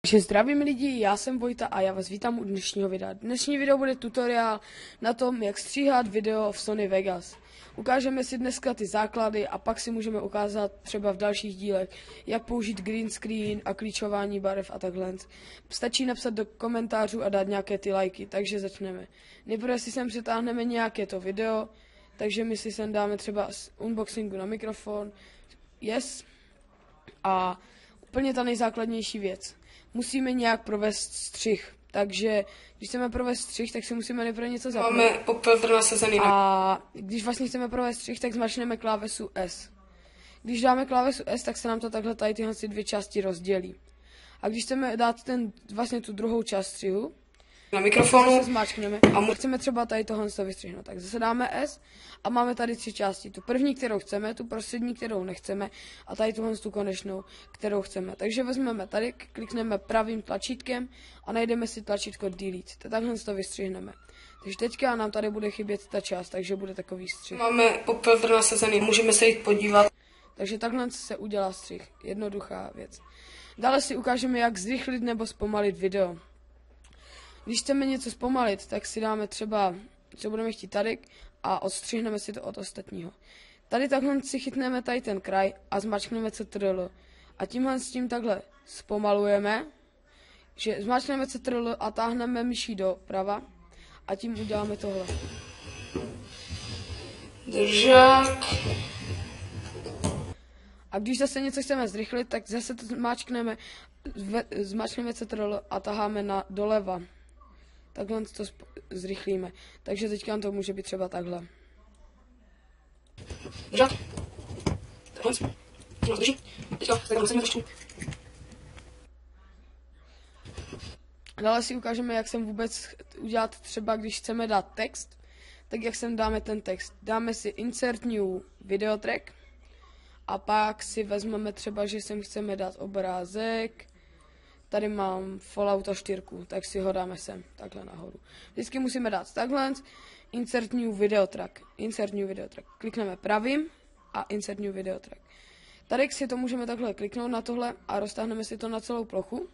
Takže zdravím lidi, já jsem Vojta a já vás vítám u dnešního videa. Dnešní video bude tutoriál na tom, jak stříhat video v Sony Vegas. Ukážeme si dneska ty základy a pak si můžeme ukázat třeba v dalších dílech, jak použít green screen a klíčování barev a takhle. Stačí napsat do komentářů a dát nějaké ty lajky, takže začneme. Nejprve si sem přetáhneme nějaké to video, takže my si sem dáme třeba z unboxingu na mikrofon, yes, a úplně ta nejzákladnější věc. Musíme nějak provést střih, takže když chceme provést střih, tak si musíme nejprve něco zapnout. Máme popfiltr nasazený. A když vlastně chceme provést střih, tak zmačkneme klávesu S. Když dáme klávesu S, tak se nám to takhle tady tyhle dvě části rozdělí. A když chceme dát vlastně tu druhou část střihu, na mikrofonu se zmáčkneme a chceme třeba tady tohle vystřihnout. Tak zase dáme S a máme tady tři části. Tu první, kterou chceme, tu prostřední, kterou nechceme a tady tu konečnou, kterou chceme. Takže vezmeme tady, klikneme pravým tlačítkem a najdeme si tlačítko Delete. Takhle to vystřihneme. Takže teďka nám tady bude chybět ta část, takže bude takový střih. Máme popfiltr nasazený, můžeme se jít podívat. Takže takhle se udělá střih. Jednoduchá věc. Dále si ukážeme, jak zrychlit nebo zpomalit video. Když chceme něco zpomalit, tak si dáme třeba, co budeme chtít tady a odstřihneme si to od ostatního. Tady takhle si chytneme tady ten kraj a zmačkneme CTRL. A tímhle s tím takhle zpomalujeme, že zmačkneme CTRL a táhneme myší doprava a tím uděláme tohle. Držák. A když zase něco chceme zrychlit, tak zase to zmačkneme CTRL a taháme doleva. Takhle to zrychlíme. Takže teďka to může být třeba takhle. Držák. Takhle. Drží. Teďka musíme trošku. Dále si ukážeme, jak sem vůbec udělat třeba, když chceme dát text, tak jak sem dáme ten text. Dáme si Insert New Video Track a pak si vezmeme třeba, že sem chceme dát obrázek. Tady mám Fallouta 4, tak si ho dáme sem, takhle nahoru. Vždycky musíme dát takhle, Insert New Video Track. Insert New Video Track. Klikneme pravým a Insert New Video Track. Tady si to můžeme takhle kliknout na tohle a roztáhneme si to na celou plochu.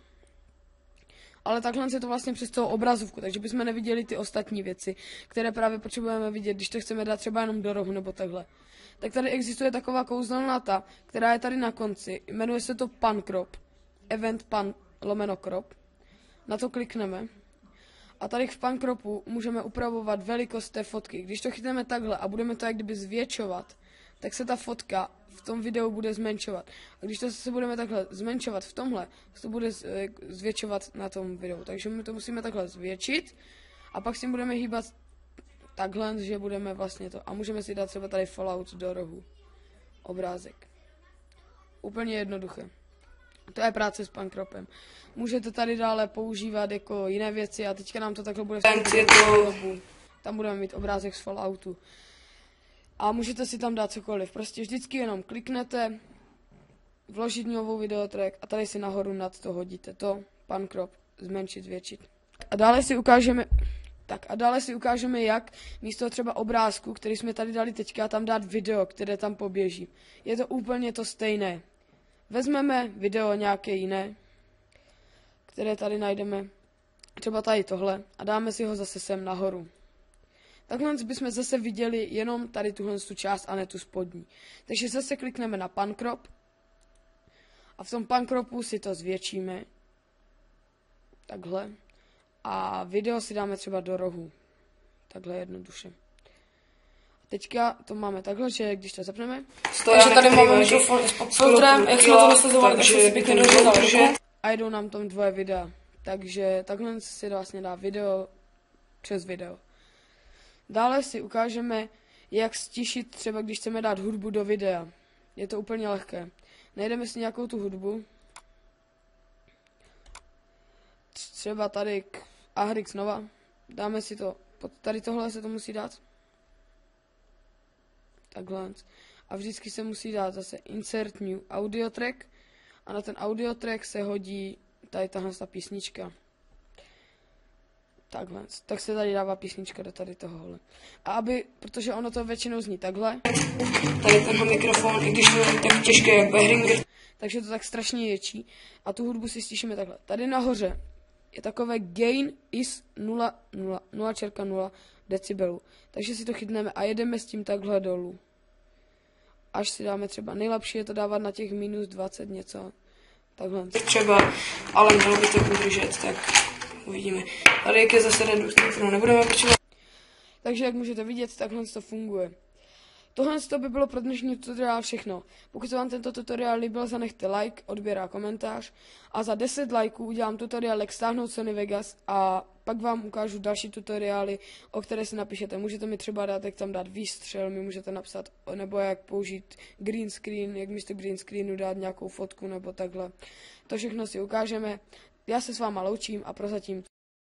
Ale takhle si to vlastně přes celou obrazovku, takže bychom neviděli ty ostatní věci, které právě potřebujeme vidět, když to chceme dát třeba jenom do rohu nebo takhle. Tak tady existuje taková kouzelná která je tady na konci. Jmenuje se to Pan Crop. Event Pan /crop. Na to klikneme. A tady v Pan Cropu můžeme upravovat velikost té fotky. Když to chytneme takhle a budeme to jak kdyby zvětšovat, tak se ta fotka v tom videu bude zmenšovat. A když to se budeme takhle zmenšovat v tomhle, to bude zvětšovat na tom videu. Takže my to musíme takhle zvětšit a pak s tím budeme hýbat takhle, že budeme vlastně to. A můžeme si dát třeba tady Fallout do rohu. Obrázek. Úplně jednoduché. To je práce s Pan Cropem. Můžete tady dále používat jako jiné věci a teďka nám to takhle bude tam budeme mít obrázek z Falloutu. A můžete si tam dát cokoliv. Prostě vždycky jenom kliknete, vložit novou videotrack a tady si nahoru nad to hodíte to, Pan Crop, zmenšit, zvětšit. A dále si ukážeme, jak místo třeba obrázku, který jsme tady dali teďka, tam dát video, které tam poběží. Je to úplně to stejné. Vezmeme video nějaké jiné, které tady najdeme, třeba tady tohle, a dáme si ho zase sem nahoru. Takhle bychom zase viděli jenom tady tuhle část a ne tu spodní. Takže zase klikneme na Pan Crop a v tom Pan Cropu si to zvětšíme. Takhle. A video si dáme třeba do rohu. Takhle jednoduše. A teďka to máme takhle, že když to zapneme. Takže tady máme mikrofon s popfiltrem, jak jsme to nasazovali, takže si pěkně dořezal. A jdou nám tam dvoje videa. Takže takhle si vlastně dá video přes video. Dále si ukážeme, jak stišit třeba, když chceme dát hudbu do videa. Je to úplně lehké. Najdeme si nějakou tu hudbu. Třeba tady k Ahrix Nova. Dáme si to, tady tohle se to musí dát. Takhle. A vždycky se musí dát zase Insert New Audio Track. A na ten audio track se hodí tady tahle písnička. Takhle, tak se tady dává písnička do tady tohohle. A protože ono to většinou zní takhle. Tady tenhle mikrofon, i když to je tak těžké jak Behringer. takže to tak strašně ječí. A tu hudbu si stišíme takhle. Tady nahoře je takové gain is 0,0 decibelů. Takže si to chytneme a jedeme s tím takhle dolů. Až si dáme třeba, nejlepší je to dávat na těch minus 20 něco. Takhle. Třeba, ale mělo by to udržet, tak uvidíme. Tady jak je zase reduktor, nebudeme potřebovat. Takže jak můžete vidět, takhle to funguje. Tohle by bylo pro dnešní tutoriál všechno. Pokud se vám tento tutoriál líbil, zanechte like, odběr a komentář. A za 10 lajků udělám tutoriál, jak stáhnout Sony Vegas a pak vám ukážu další tutoriály, o které si napíšete. Můžete mi třeba dát, jak tam dát výstřel, mi můžete napsat, nebo jak použít green screen, jak místo green screenu dát nějakou fotku nebo takhle. To všechno si ukážeme. Já se s váma loučím a prozatím